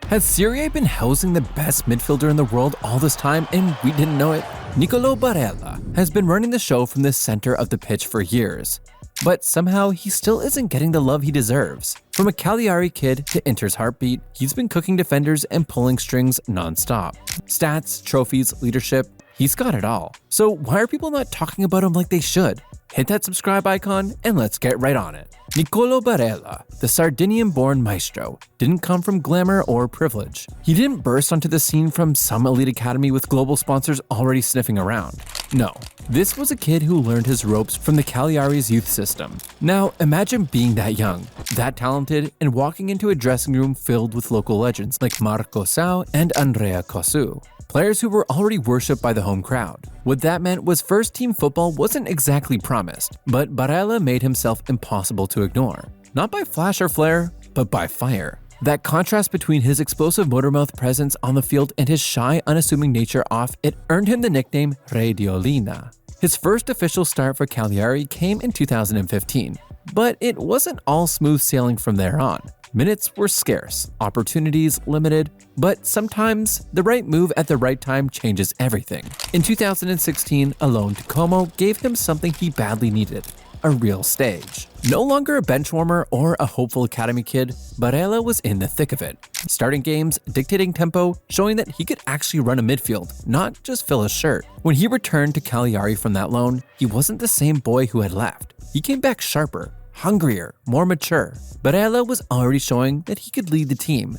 Has Serie A been housing the best midfielder in the world all this time and we didn't know it? Nicolò Barella has been running the show from the center of the pitch for years, but somehow he still isn't getting the love he deserves. From a Cagliari kid to Inter's heartbeat, he's been cooking defenders and pulling strings non-stop. Stats, trophies, leadership, he's got it all. So why are people not talking about him like they should? Hit that subscribe icon and let's get right on it. Nicolò Barella, the Sardinian-born maestro, didn't come from glamour or privilege. He didn't burst onto the scene from some elite academy with global sponsors already sniffing around. No, this was a kid who learned his ropes from the Cagliari's youth system. Now, imagine being that young, that talented, and walking into a dressing room filled with local legends like Marco Sau and Andrea Cosu. Players who were already worshipped by the home crowd. What that meant was first-team football wasn't exactly promised, but Barella made himself impossible to ignore. Not by flash or flare, but by fire. That contrast between his explosive motormouth presence on the field and his shy, unassuming nature off it earned him the nickname Re Diolina. His first official start for Cagliari came in 2015, but it wasn't all smooth sailing from there on. Minutes were scarce, opportunities limited, but sometimes the right move at the right time changes everything. In 2016, a loan to Como gave him something he badly needed: a real stage. No longer a bench warmer or a hopeful academy kid, Barella was in the thick of it. Starting games, dictating tempo, showing that he could actually run a midfield, not just fill a shirt. When he returned to Cagliari from that loan, he wasn't the same boy who had left. He came back sharper, hungrier, more mature. Barella was already showing that he could lead the team.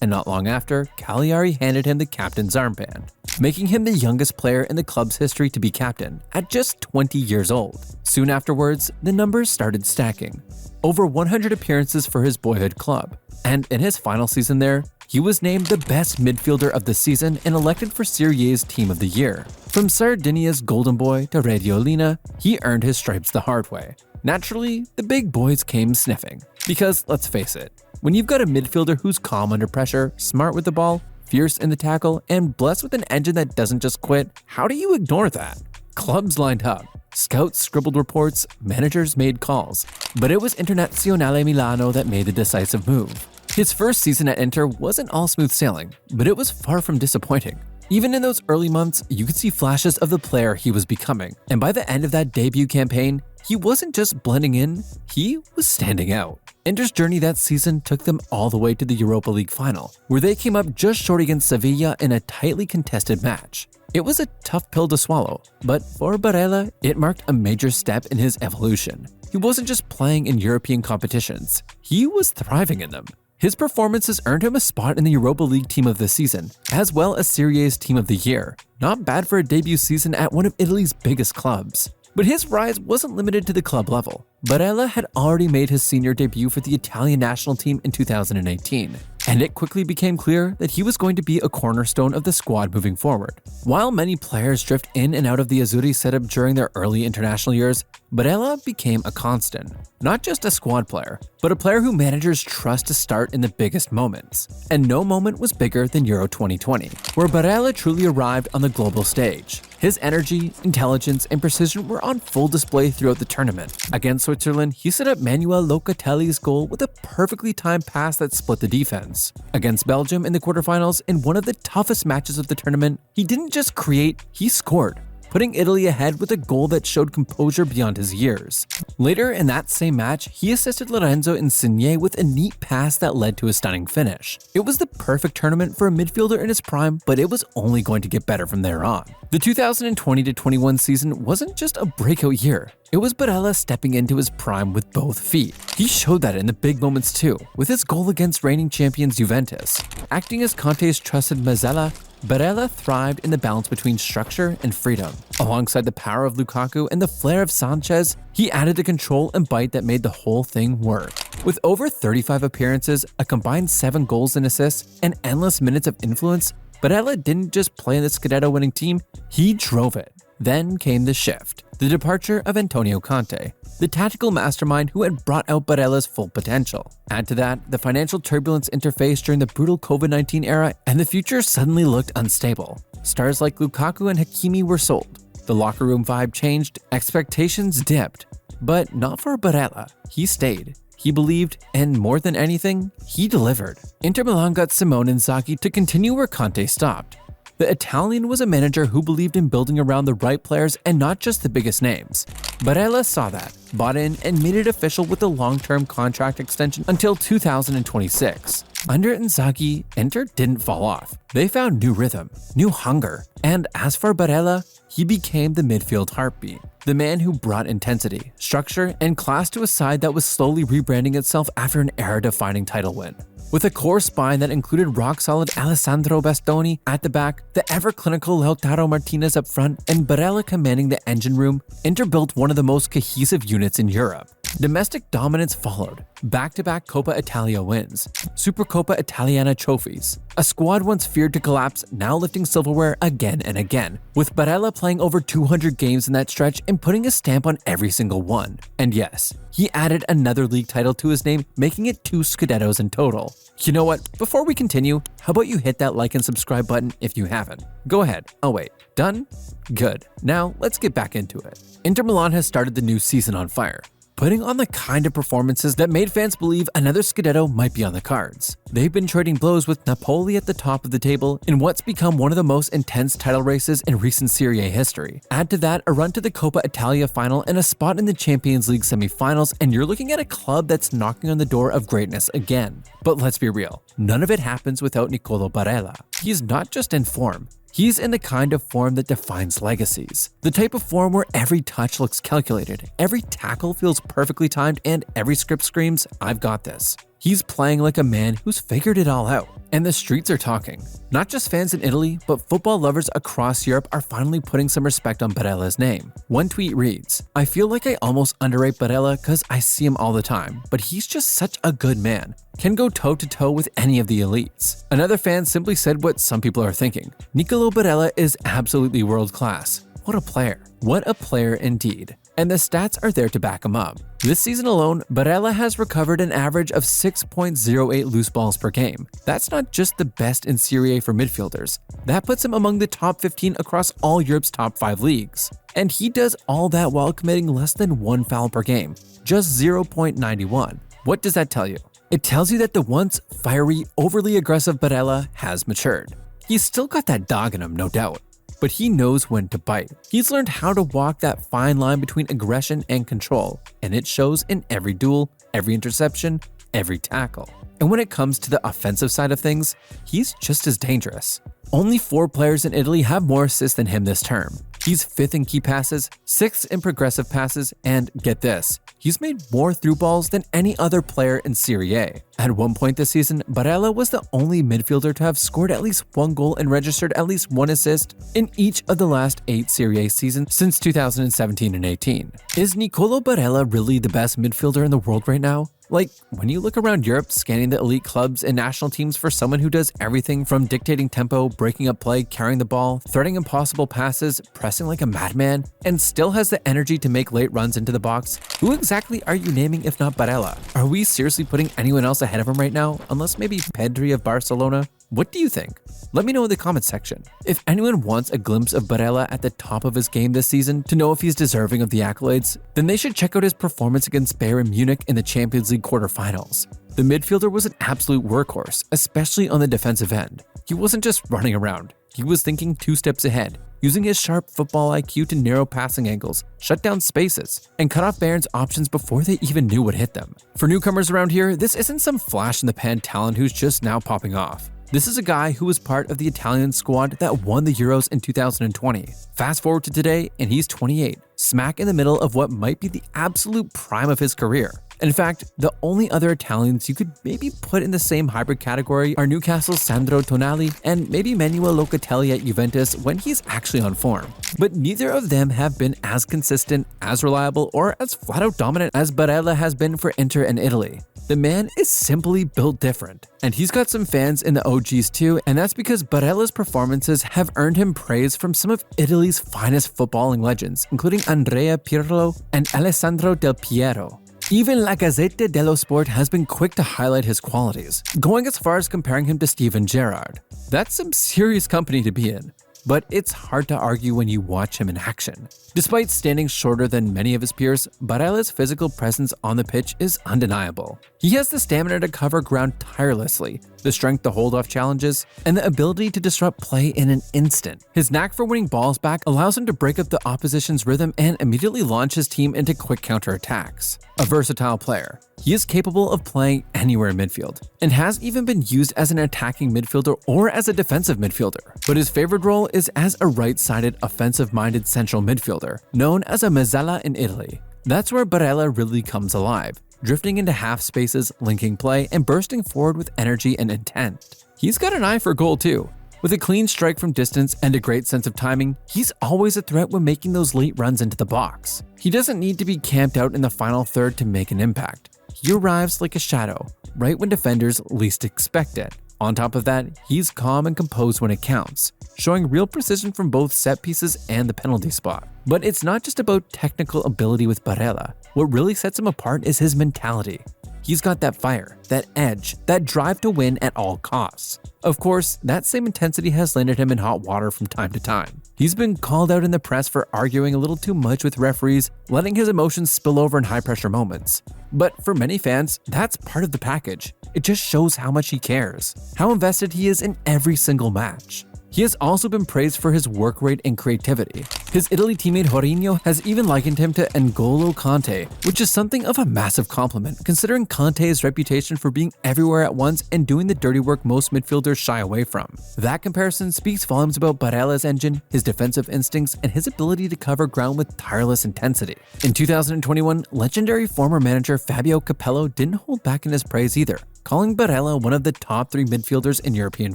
And not long after, Cagliari handed him the captain's armband, making him the youngest player in the club's history to be captain at just 20 years old. Soon afterwards, the numbers started stacking. Over 100 appearances for his boyhood club. And in his final season there, he was named the best midfielder of the season and elected for Serie A's Team of the Year. From Sardinia's golden boy to Re Diolina, he earned his stripes the hard way. Naturally, the big boys came sniffing. Because let's face it, when you've got a midfielder who's calm under pressure, smart with the ball, fierce in the tackle, and blessed with an engine that doesn't just quit, how do you ignore that? Clubs lined up, scouts scribbled reports, managers made calls. But it was Internazionale Milano that made the decisive move. His first season at Inter wasn't all smooth sailing, but it was far from disappointing. Even in those early months, you could see flashes of the player he was becoming. And by the end of that debut campaign, he wasn't just blending in, he was standing out. Inter's journey that season took them all the way to the Europa League final, where they came up just short against Sevilla in a tightly contested match. It was a tough pill to swallow, but for Barella, it marked a major step in his evolution. He wasn't just playing in European competitions, he was thriving in them. His performances earned him a spot in the Europa League Team of the Season, as well as Serie A's Team of the Year. Not bad for a debut season at one of Italy's biggest clubs. But his rise wasn't limited to the club level. Barella had already made his senior debut for the Italian national team in 2018, and it quickly became clear that he was going to be a cornerstone of the squad moving forward. While many players drift in and out of the Azzurri setup during their early international years, Barella became a constant. Not just a squad player, but a player who managers trust to start in the biggest moments. And no moment was bigger than Euro 2020, where Barella truly arrived on the global stage. His energy, intelligence, and precision were on full display throughout the tournament. Against Switzerland, he set up Manuel Locatelli's goal with a perfectly timed pass that split the defense. Against Belgium in the quarterfinals, in one of the toughest matches of the tournament, he didn't just create, he scored, putting Italy ahead with a goal that showed composure beyond his years. Later in that same match, he assisted Lorenzo Insigne with a neat pass that led to a stunning finish. It was the perfect tournament for a midfielder in his prime, but it was only going to get better from there on. The 2020-21 season wasn't just a breakout year. It was Barella stepping into his prime with both feet. He showed that in the big moments too, with his goal against reigning champions Juventus. Acting as Conte's trusted Mazzella, Barella thrived in the balance between structure and freedom. Alongside the power of Lukaku and the flair of Sanchez, he added the control and bite that made the whole thing work. With over 35 appearances, a combined 7 goals and assists, and endless minutes of influence, Barella didn't just play in the Scudetto winning team, he drove it. Then came the shift, the departure of Antonio Conte, the tactical mastermind who had brought out Barella's full potential. Add to that the financial turbulence interfaced during the brutal COVID-19 era, and the future suddenly looked unstable. Stars like Lukaku and Hakimi were sold. The locker room vibe changed, expectations dipped. But not for Barella. He stayed. he believed, and more than anything, he delivered. Inter Milan got Simone Inzaghi to continue where Conte stopped. The Italian was a manager who believed in building around the right players and not just the biggest names. Barella saw that, bought in, and made it official with a long-term contract extension until 2026. Under Inzaghi, Inter didn't fall off. They found new rhythm, new hunger, and as for Barella, he became the midfield heartbeat. The man who brought intensity, structure, and class to a side that was slowly rebranding itself after an era-defining title win. With a core spine that included rock-solid Alessandro Bastoni at the back, the ever-clinical Lautaro Martinez up front, and Barella commanding the engine room, Inter built one of the most cohesive units in Europe. Domestic dominance followed, back-to-back Coppa Italia wins, Supercoppa Italiana trophies, a squad once feared to collapse now lifting silverware again and again, with Barella playing over 200 games in that stretch and putting a stamp on every single one. And yes, he added another league title to his name, making it 2 Scudettos in total. You know what? Before we continue, how about you hit that like and subscribe button if you haven't? Go ahead. Oh wait, done? Good. Now let's get back into it. Inter Milan has started the new season on fire, putting on the kind of performances that made fans believe another Scudetto might be on the cards. They've been trading blows with Napoli at the top of the table in what's become one of the most intense title races in recent Serie A history. Add to that a run to the Coppa Italia final and a spot in the Champions League semifinals, and you're looking at a club that's knocking on the door of greatness again. But let's be real, none of it happens without Nicolò Barella. He's not just in form, he's in the kind of form that defines legacies. The type of form where every touch looks calculated, every tackle feels perfectly timed, and every script screams, "I've got this." He's playing like a man who's figured it all out. And the streets are talking. Not just fans in Italy, but football lovers across Europe are finally putting some respect on Barella's name. One tweet reads, "I feel like I almost underrate Barella because I see him all the time, but he's just such a good man. Can go toe-to-toe with any of the elites." Another fan simply said what some people are thinking. Nicolò Barella is absolutely world-class. What a player. What a player indeed. And the stats are there to back him up. This season alone, Barella has recovered an average of 6.08 loose balls per game. That's not just the best in Serie A for midfielders. That puts him among the top 15 across all Europe's top 5 leagues. And he does all that while committing less than 1 foul per game, just 0.91. What does that tell you? It tells you that the once fiery, overly aggressive Barella has matured. He's still got that dog in him, no doubt, but he knows when to bite. He's learned how to walk that fine line between aggression and control, and it shows in every duel, every interception, every tackle. And when it comes to the offensive side of things, he's just as dangerous. Only 4 players in Italy have more assists than him this term. He's 5th in key passes, 6th in progressive passes, and get this, he's made more through balls than any other player in Serie A. At one point this season, Barella was the only midfielder to have scored at least 1 goal and registered at least 1 assist in each of the last 8 Serie A seasons since 2017 and 18. Is Nicolò Barella really the best midfielder in the world right now? Like, when you look around Europe scanning the elite clubs and national teams for someone who does everything from dictating tempo, breaking up play, carrying the ball, threading impossible passes, pressing like a madman, and still has the energy to make late runs into the box, who exactly are you naming if not Barella? Are we seriously putting anyone else ahead of him right now, unless maybe Pedri of Barcelona? What do you think? Let me know in the comments section. If anyone wants a glimpse of Barella at the top of his game this season to know if he's deserving of the accolades, then they should check out his performance against Bayern Munich in the Champions League quarterfinals. The midfielder was an absolute workhorse, especially on the defensive end. He wasn't just running around, he was thinking 2 steps ahead, using his sharp football IQ to narrow passing angles, shut down spaces, and cut off Bayern's options before they even knew what hit them. For newcomers around here, this isn't some flash-in-the-pan talent who's just now popping off. This is a guy who was part of the Italian squad that won the Euros in 2020. Fast forward to today, and he's 28, smack in the middle of what might be the absolute prime of his career. In fact, the only other Italians you could maybe put in the same hybrid category are Newcastle's Sandro Tonali and maybe Manuel Locatelli at Juventus when he's actually on form. But neither of them have been as consistent, as reliable, or as flat-out dominant as Barella has been for Inter and Italy. The man is simply built different. And he's got some fans in the OGs too, and that's because Barella's performances have earned him praise from some of Italy's finest footballing legends, including Andrea Pirlo and Alessandro Del Piero. Even La Gazzetta dello Sport has been quick to highlight his qualities, going as far as comparing him to Steven Gerrard. That's some serious company to be in. but it's hard to argue when you watch him in action. Despite standing shorter than many of his peers, Barella's physical presence on the pitch is undeniable. He has the stamina to cover ground tirelessly, the strength to hold off challenges, and the ability to disrupt play in an instant. His knack for winning balls back allows him to break up the opposition's rhythm and immediately launch his team into quick counterattacks. A versatile player, he is capable of playing anywhere in midfield, and has even been used as an attacking midfielder or as a defensive midfielder. But his favorite role is as a right-sided, offensive-minded central midfielder, known as a mezzala in Italy. That's where Barella really comes alive, drifting into half spaces, linking play, and bursting forward with energy and intent. He's got an eye for goal too. With a clean strike from distance and a great sense of timing, he's always a threat when making those late runs into the box. He doesn't need to be camped out in the final third to make an impact. He arrives like a shadow, right when defenders least expect it. On top of that, he's calm and composed when it counts, showing real precision from both set pieces and the penalty spot. But it's not just about technical ability with Barella. What really sets him apart is his mentality. He's got that fire, that edge, that drive to win at all costs. Of course, that same intensity has landed him in hot water from time to time. He's been called out in the press for arguing a little too much with referees, letting his emotions spill over in high-pressure moments. But for many fans, that's part of the package. It just shows how much he cares, how invested he is in every single match. He has also been praised for his work rate and creativity. His Italy teammate Mourinho has even likened him to N'Golo Conte, which is something of a massive compliment considering Conte's reputation for being everywhere at once and doing the dirty work most midfielders shy away from. That comparison speaks volumes about Barella's engine, his defensive instincts, and his ability to cover ground with tireless intensity. In 2021, legendary former manager Fabio Capello didn't hold back in his praise either, calling Barella one of the top 3 midfielders in European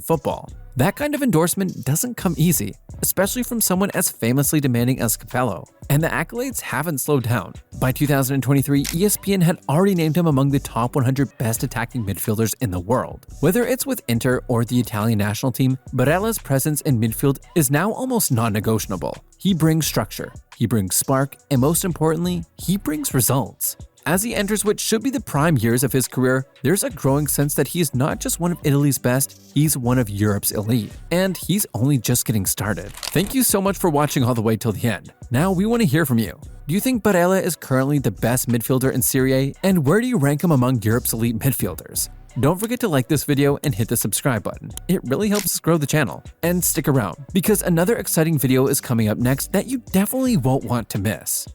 football. That kind of endorsement doesn't come easy, especially from someone as famously demanding as Capello. And the accolades haven't slowed down. By 2023, ESPN had already named him among the top 100 best attacking midfielders in the world. Whether it's with Inter or the Italian national team, Barella's presence in midfield is now almost non-negotiable. He brings structure, he brings spark, and most importantly, he brings results. As he enters what should be the prime years of his career, there's a growing sense that he is not just one of Italy's best, he's one of Europe's elite. And he's only just getting started. Thank you so much for watching all the way till the end. Now we want to hear from you. Do you think Barella is currently the best midfielder in Serie A? And where do you rank him among Europe's elite midfielders? Don't forget to like this video and hit the subscribe button. It really helps us grow the channel. And stick around, because another exciting video is coming up next that you definitely won't want to miss.